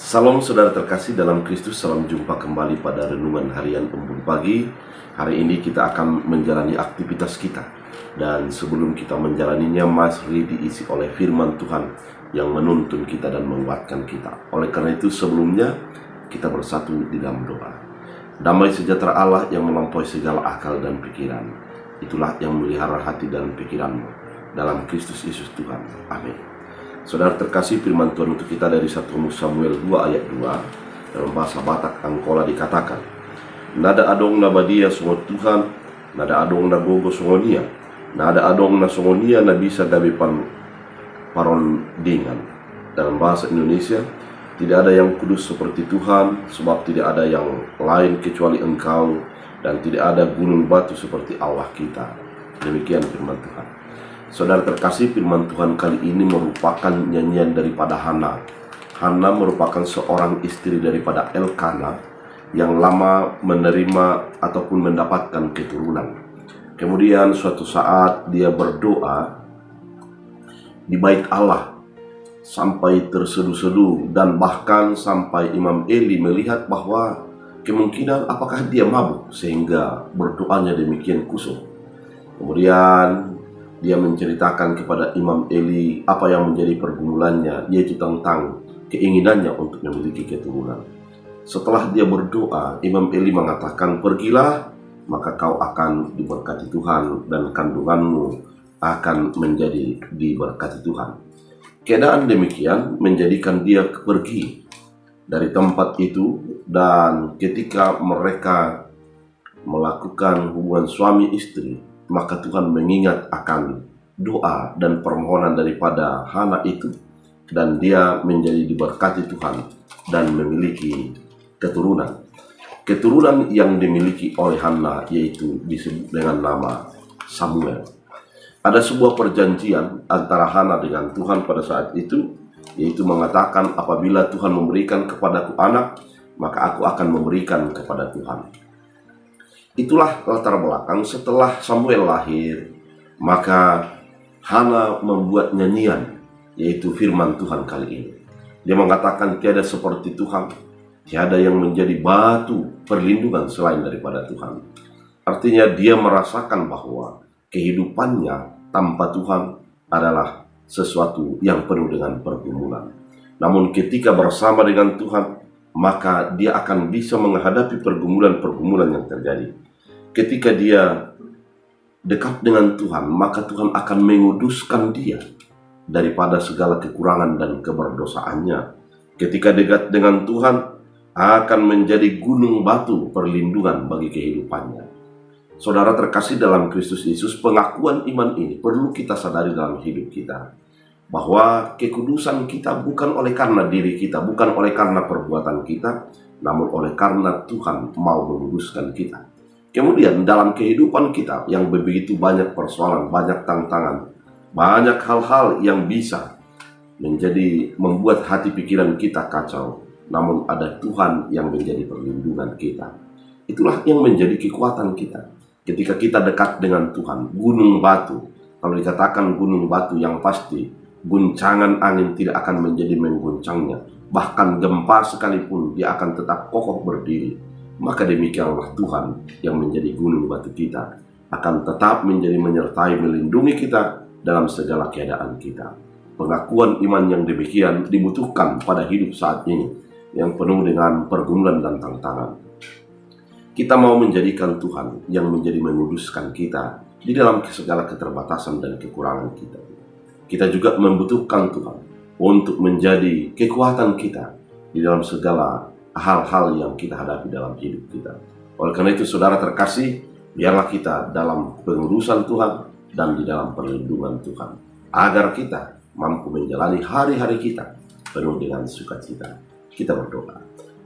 Salam saudara terkasih dalam Kristus, salam jumpa kembali pada renungan harian Embun Pagi. Hari ini kita akan menjalani aktivitas kita. Dan sebelum kita menjalaninya, mari diisi oleh firman Tuhan yang menuntun kita dan menguatkan kita. Oleh karena itu sebelumnya kita bersatu di dalam doa. Damai sejahtera Allah yang melampaui segala akal dan pikiran, itulah yang melihara hati dan pikiranmu dalam Kristus Yesus Tuhan. Amin. Saudara terkasih, firman Tuhan untuk kita dari 1 Samuel 2 ayat 2 dalam bahasa Batak Angkola dikatakan, nada adong na badia songo Tuhan, nada adong na gogo songonia, nada adong na songonia na bisa gabi paron dengan. Dalam bahasa Indonesia, tidak ada yang kudus seperti Tuhan, sebab tidak ada yang lain kecuali Engkau, dan tidak ada gunung batu seperti Allah kita. Demikian firman Tuhan. Saudara terkasih, firman Tuhan kali ini merupakan nyanyian daripada Hana. Hana merupakan seorang istri daripada Elkana yang lama menerima ataupun mendapatkan keturunan. Kemudian suatu saat dia berdoa di bait Allah sampai terseduh-seduh, dan bahkan sampai Imam Eli melihat bahwa kemungkinan apakah dia mabuk sehingga berdoanya demikian kusut. Kemudian dia menceritakan kepada Imam Eli apa yang menjadi pergumulannya, yaitu tentang keinginannya untuk memiliki keturunan. Setelah dia berdoa, Imam Eli mengatakan, pergilah, maka kau akan diberkati Tuhan dan kandunganmu akan menjadi diberkati Tuhan. Keadaan demikian menjadikan dia pergi dari tempat itu, dan ketika mereka melakukan hubungan suami istri, maka Tuhan mengingat akan doa dan permohonan daripada Hana itu, dan dia menjadi diberkati Tuhan dan memiliki keturunan. Keturunan yang dimiliki oleh Hana yaitu disebut dengan nama Samuel. Ada sebuah perjanjian antara Hana dengan Tuhan pada saat itu, yaitu mengatakan, apabila Tuhan memberikan kepadaku anak, maka aku akan memberikan kepada Tuhan. Itulah latar belakang setelah Samuel lahir, maka Hana membuat nyanyian, yaitu firman Tuhan kali ini. Dia mengatakan, tiada seperti Tuhan, tiada yang menjadi batu perlindungan selain daripada Tuhan. Artinya dia merasakan bahwa kehidupannya tanpa Tuhan adalah sesuatu yang penuh dengan pergumulan. Namun ketika bersama dengan Tuhan, maka dia akan bisa menghadapi pergumulan-pergumulan yang terjadi. Ketika dia dekat dengan Tuhan, maka Tuhan akan menguduskan dia daripada segala kekurangan dan keberdosaannya. Ketika dekat dengan Tuhan, akan menjadi gunung batu perlindungan bagi kehidupannya. Saudara terkasih dalam Kristus Yesus, pengakuan iman ini perlu kita sadari dalam hidup kita, bahwa kekudusan kita bukan oleh karena diri kita, bukan oleh karena perbuatan kita, namun oleh karena Tuhan mau menguduskan kita. Kemudian dalam kehidupan kita yang begitu banyak persoalan, banyak tantangan, banyak hal-hal yang bisa membuat hati pikiran kita kacau, namun ada Tuhan yang menjadi perlindungan kita. Itulah yang menjadi kekuatan kita. Ketika kita dekat dengan Tuhan, gunung batu, kalau dikatakan gunung batu yang pasti, guncangan angin tidak akan menjadi mengguncangnya. Bahkan gempa sekalipun dia akan tetap kokoh berdiri. Maka demikianlah Tuhan yang menjadi gunung batu kita akan tetap menjadi menyertai, melindungi kita dalam segala keadaan kita. Pengakuan iman yang demikian dibutuhkan pada hidup saat ini yang penuh dengan pergumulan dan tantangan. Kita mau menjadikan Tuhan yang menjadi menguduskan kita di dalam segala keterbatasan dan kekurangan kita. Kita juga membutuhkan Tuhan untuk menjadi kekuatan kita di dalam segala hal-hal yang kita hadapi dalam hidup kita. Oleh karena itu saudara terkasih, biarlah kita dalam pengurusan Tuhan dan di dalam perlindungan Tuhan, agar kita mampu menjalani hari-hari kita penuh dengan sukacita. Kita berdoa.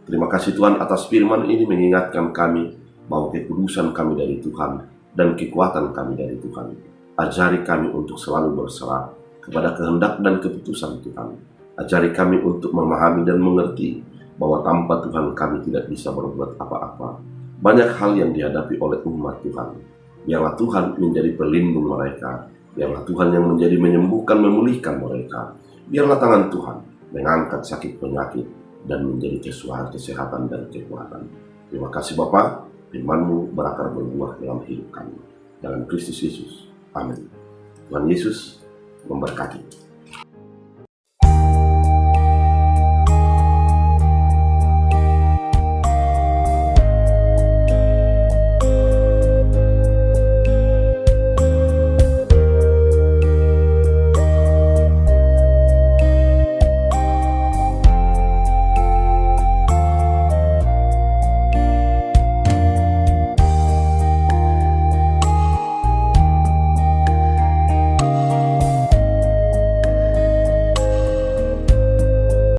Terima kasih Tuhan atas firman ini mengingatkan kami bahwa kekudusan kami dari Tuhan dan kekuatan kami dari Tuhan. Ajari kami untuk selalu berserah kepada kehendak dan keputusan Tuhan. Ajari kami untuk memahami dan mengerti bahwa tanpa Tuhan kami tidak bisa berbuat apa-apa. Banyak hal yang dihadapi oleh umat Tuhan. Biarlah Tuhan menjadi pelindung mereka. Biarlah Tuhan yang menjadi menyembuhkan, memulihkan mereka. Biarlah tangan Tuhan mengangkat sakit penyakit dan menjadi kesehatan dan kekuatan. Terima kasih Bapa, firman-Mu berakar berbuah dalam hidup kami. Dalam Kristus Yesus. Amin. Tuhan Yesus memberkati.